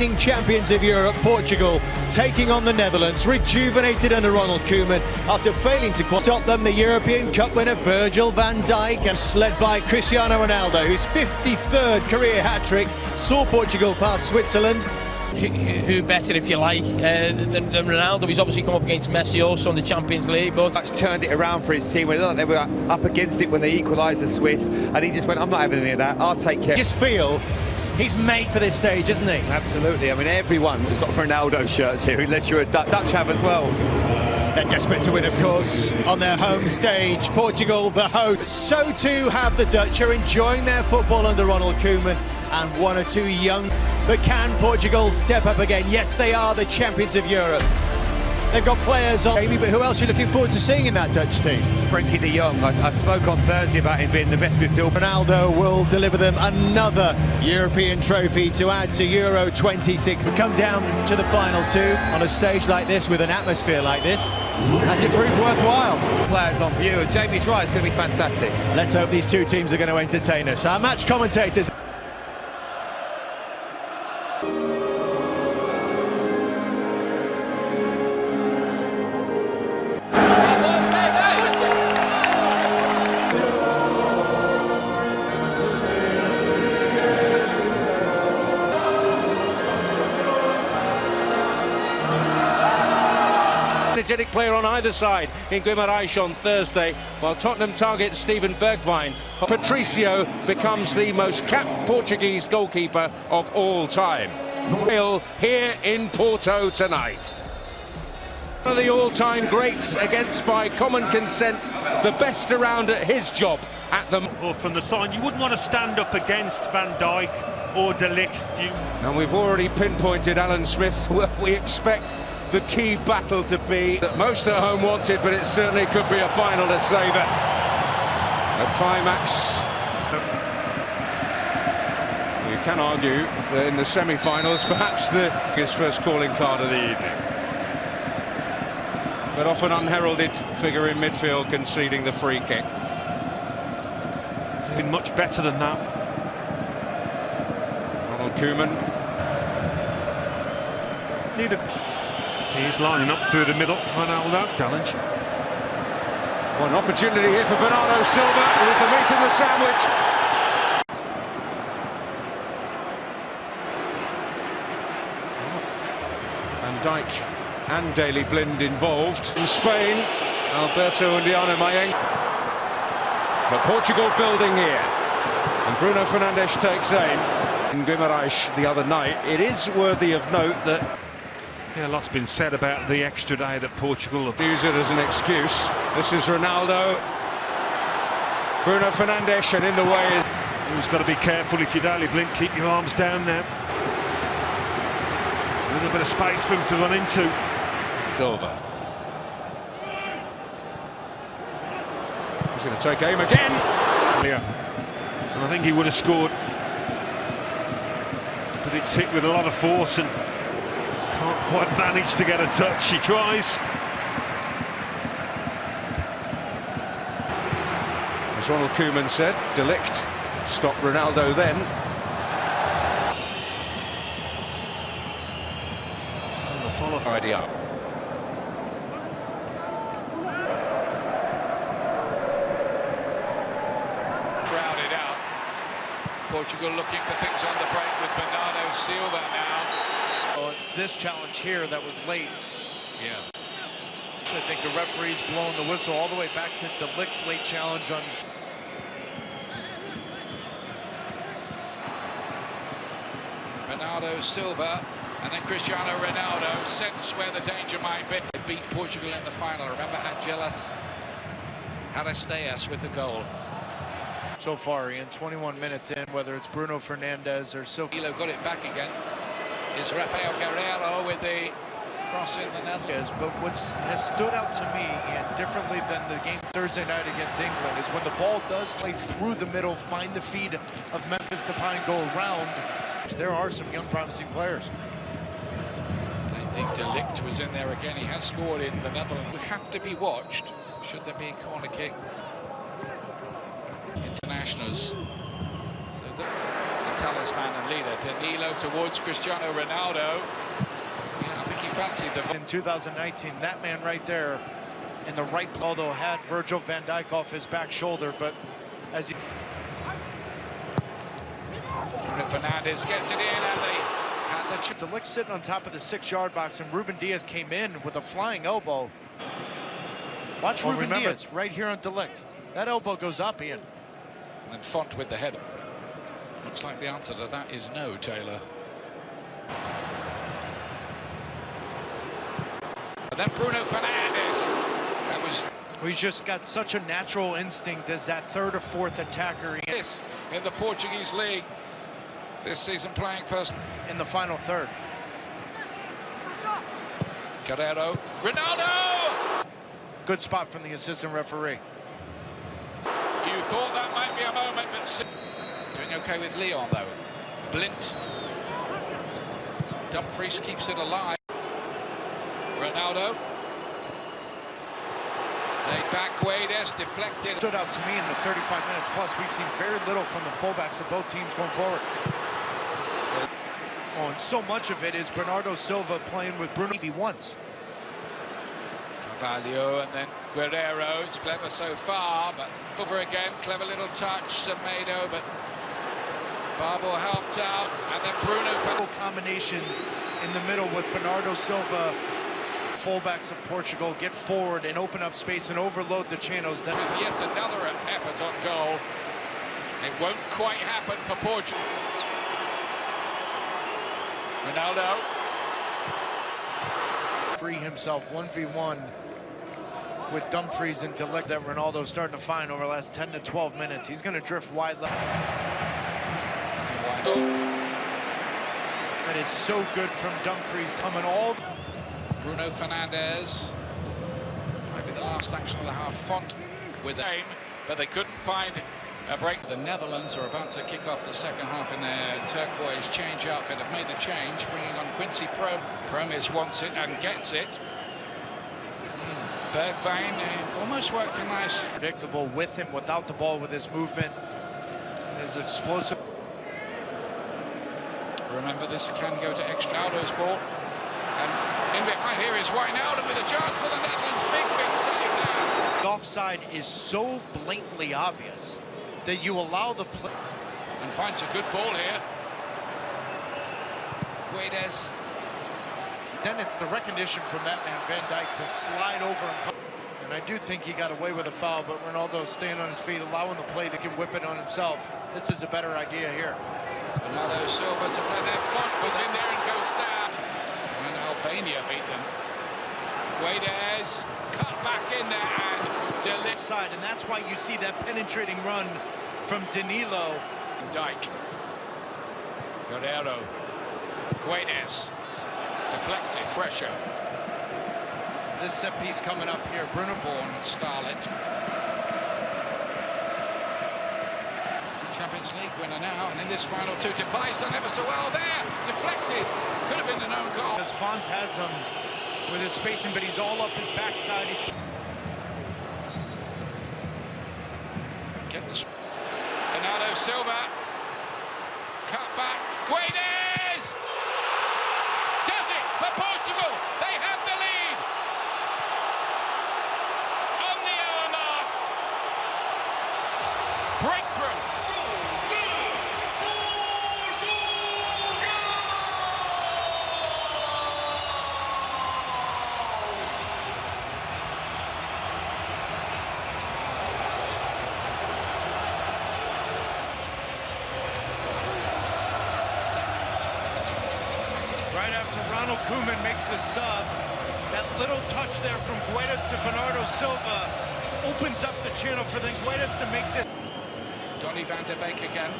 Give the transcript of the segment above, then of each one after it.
reigning champions of Europe, Portugal, taking on the Netherlands, rejuvenated under Ronald Koeman after failing to stop them. The European Cup winner Virgil van Dijk, and led by Cristiano Ronaldo, whose 53rd career hat-trick saw Portugal pass Switzerland. Who better, if you like, than Ronaldo? He's obviously come up against Messi also in the Champions League, but That's turned it around for his team. They looked like they were up against it when they equalised the Swiss, and he just went, I'm not having any of that, I'll take care. Just feel he's made for this stage, isn't he? Absolutely. I mean, everyone has got Ronaldo shirts here, unless you're a Dutch have as well. They're desperate to win, of course, on their home stage. Portugal, the host. So too have the Dutch, are enjoying their football under Ronald Koeman, and one or two young. But can Portugal step up again? Yes, they are the champions of Europe. They've got players on, but who else are you looking forward to seeing in that Dutch team? Frankie de Jong, I spoke on Thursday about him being the best midfielder. Ronaldo will deliver them another European trophy to add to Euro 26. Come down to the final two on a stage like this with an atmosphere like this. Has it proved worthwhile? Players on view, and Jamie's right, it's going to be fantastic. Let's hope these two teams are going to entertain us. Our match commentators. Energetic player on either side in Guimarães on Thursday, while Tottenham targets Steven Bergwijn. Patricio becomes the most capped Portuguese goalkeeper of all time. Here in Porto tonight. One of the all-time greats against, by common consent, the best around at his job at the... Or from the side, you wouldn't want to stand up against Van Dijk or De Ligt. And we've already pinpointed Alan Smith, where we expect the key battle to be that most at home wanted, but it certainly could be a final to savour. A climax. You can argue that in the semi-finals, perhaps his first calling card of the evening. But often unheralded figure in midfield conceding the free kick. Been much better than that. Ronald Koeman. He's lining up through the middle. Ronaldo challenge. One opportunity here for Bernardo Silva, who was the meat of the sandwich. Van Dijk and Daley Blind involved. In Spain, Alberto Undiano Mayeng. But Portugal building here. And Bruno Fernandes takes aim. In Guimarães the other night, it is worthy of note that Yeah, a lot's been said about the extra day that Portugal have use it as an excuse. This is Ronaldo. Bruno Fernandes, and in the way is... You've got to be careful if you're Daley Blind, keep your arms down now. A little bit of space for him to run into. Silva. He's going to take aim again. Yeah. And I think he would have scored. But it's hit with a lot of force and can't quite manage to get a touch. He tries. As Ronald Koeman said, De Ligt stopped Ronaldo then. Still the follow Idea. Crowded out. Portugal looking for things on the break with Bernardo Silva now. Well, it's this challenge here that was late. Yeah. I think the referee's blowing the whistle all the way back to De Ligt's late challenge on. Bernardo Silva and then Cristiano Ronaldo sense where the danger might be. They beat Portugal in the final. Remember Angelas Aristeas with the goal. So far, Ian, 21 minutes in, whether it's Bruno Fernandes or Silva. Hilo got it back again. Is Rafael Guerreiro with the cross in the Netherlands. But what has stood out to me, and differently than the game Thursday night against England, is when the ball does play through the middle, find the feet of Memphis Depay and go around. There are some young promising players. Playing deep, De Ligt was in there again. He has scored in the Netherlands. Will have to be watched should there be a corner kick. Internationals. So talisman and leader. Danilo towards Cristiano Ronaldo. Yeah, I think he fancied the... In 2019, that man right there in the right, although had Virgil van Dijk off his back shoulder, but as he... Bruno Fernandes gets it in, and they had the... De Ligt sitting on top of the 6-yard box, and Ruben Diaz came in with a flying elbow. Watch Ruben Diaz right here on De Ligt. That elbow goes up, Ian. And Font with the header. Looks like the answer to that is no, Taylor. And then Bruno Fernandes. That was... He's just got such a natural instinct as that third or fourth attacker. This in the Portuguese league this season, playing first in the final third. Carrero, Ronaldo! Good spot from the assistant referee. You thought that might be a moment, but doing okay with Leon though. Blint. Dumfries keeps it alive. Ronaldo. Laid back, Guedes deflected. Stood out to me in the 35 minutes plus. We've seen very little from the fullbacks of both teams going forward. Oh, and so much of it is Bernardo Silva playing with Bruno once. Carvalho and then Guerrero. It's clever so far, but over again. Clever little touch to Mado, but Barbo helped out. And then Bruno. Combinations in the middle with Bernardo Silva. Fullbacks of Portugal get forward and open up space and overload the channels. With yet another effort on goal. It won't quite happen for Portugal. Ronaldo. Free himself 1v1 with Dumfries and De Ligt that Ronaldo's starting to find over the last 10 to 12 minutes. He's going to drift wide left. That is so good from Dumfries coming all... Bruno Fernandes. Might be the last action of the half. Font with the aim, but they couldn't find a break. The Netherlands are about to kick off the second half in their turquoise change outfit. Have made a change, bringing on Quincy Promes wants it and gets it. Bergwijn almost worked a nice... Predictable with him, without the ball, with his movement. His explosive... Remember, this can go to extra. Aldo's ball. And in behind here is Wijnaldum with a chance for the Netherlands. Big save there. The offside is so blatantly obvious that you allow the play. And finds a good ball here. Guedes. Then it's the recognition from that man, Van Dijk, to slide over. And I do think he got away with a foul, but Ronaldo staying on his feet, allowing the play to can whip it on himself. This is a better idea here. Bernardo Silva to play there. Font was in there and goes down. And Albania beat them. Guedes cut back in there and De Ligt side, and that's why you see that penetrating run from Danilo. Dijk. Guerrero. Guedes. Deflected. Pressure. This set piece coming up here. Bruno Born Starlet. Champions League winner now, and in this final two, Depay's done ever so well there. Deflected. Could have been an own goal. As Font has him with his spacing, but he's all up his backside. He's... Get this. Bernardo Silva. Cut back. Guedes! Does it for Portugal. They have the lead. On the hour mark. Breakthrough. Right after Ronald Koeman makes the sub, that little touch there from Guedes to Bernardo Silva opens up the channel for the Guedes to make this. Donny van der Beek again.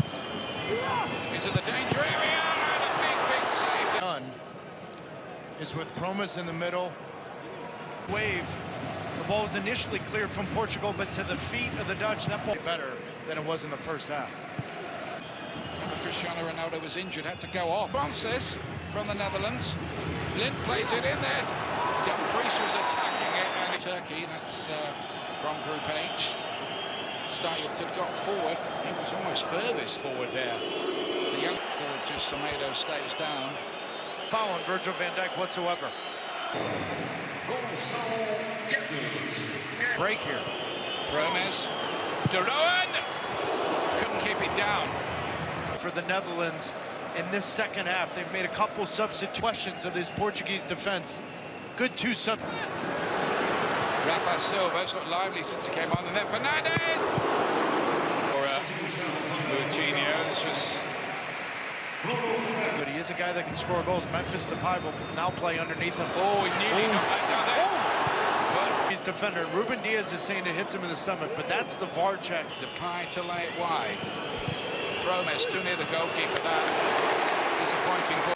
Into the danger area, and a big save. Done is with Promes in the middle. Wave. The ball's initially cleared from Portugal, but to the feet of the Dutch, that ball better than it was in the first half. Cristiano Ronaldo was injured, had to go off. Francis from the Netherlands. Blind plays it in there. Dumfries was attacking it, and Turkey, that's from Group H. Started had got forward. He was almost furthest forward there. The young forward to Semedo stays down. Foul on Virgil van Dijk whatsoever. Break here. Promes. De Roon couldn't keep it down. For the Netherlands in this second half, they've made a couple substitutions of this Portuguese defense. Good two sub. Rafa Silva's looked lively since he came on, and then Fernandes. Or Coutinho, this was. But he is a guy that can score goals. Memphis Depay will now play underneath him. Oh, he nearly got that down there. But he's defender. Ruben Diaz is saying it hits him in the stomach, but that's the VAR check. Depay to lay it wide. Promes too near the goalkeeper. That disappointing ball.